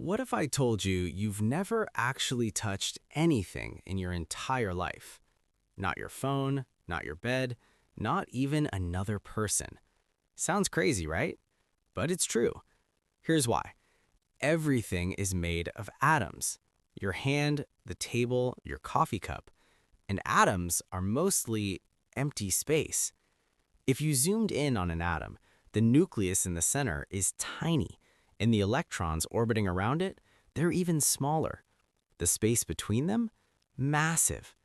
What if I told you you've never actually touched anything in your entire life? Not your phone, not your bed, not even another person. Sounds crazy, right? But it's true. Here's why. Everything is made of atoms. Your hand, the table, your coffee cup. And atoms are mostly empty space. If you zoomed in on an atom, the nucleus in the center is tiny, and the electrons orbiting around it, they're even smaller. The space between them? Massive.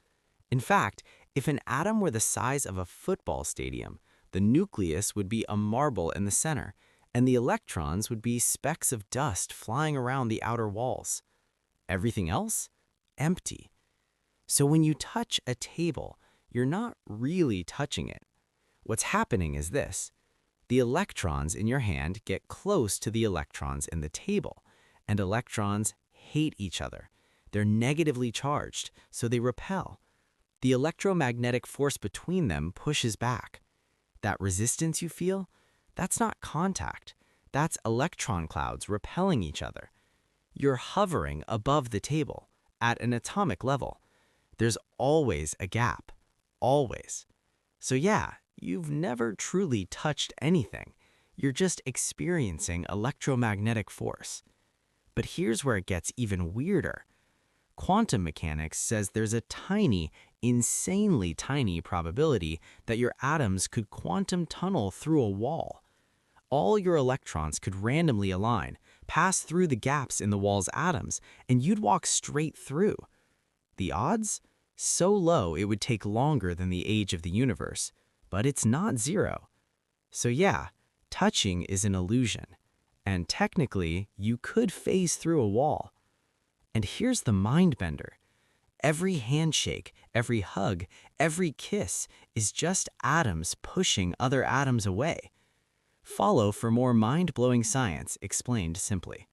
In fact, if an atom were the size of a football stadium, the nucleus would be a marble in the center, and the electrons would be specks of dust flying around the outer walls. Everything else? Empty. So when you touch a table, you're not really touching it. What's happening is this. The electrons in your hand get close to the electrons in the table, and electrons hate each other. They're negatively charged, so they repel. The electromagnetic force between them pushes back. That resistance you feel, that's not contact. That's electron clouds repelling each other. You're hovering above the table, at an atomic level. There's always a gap. Always. So yeah, you've never truly touched anything. You're just experiencing electromagnetic force. But here's where it gets even weirder. Quantum mechanics says there's a tiny, insanely tiny probability that your atoms could quantum tunnel through a wall. All your electrons could randomly align, pass through the gaps in the wall's atoms, and you'd walk straight through. The odds? So low it would take longer than the age of the universe, but it's not zero. So yeah, touching is an illusion, and technically, you could phase through a wall. And here's the mind bender. Every handshake, every hug, every kiss is just atoms pushing other atoms away. Follow for more mind-blowing science explained simply.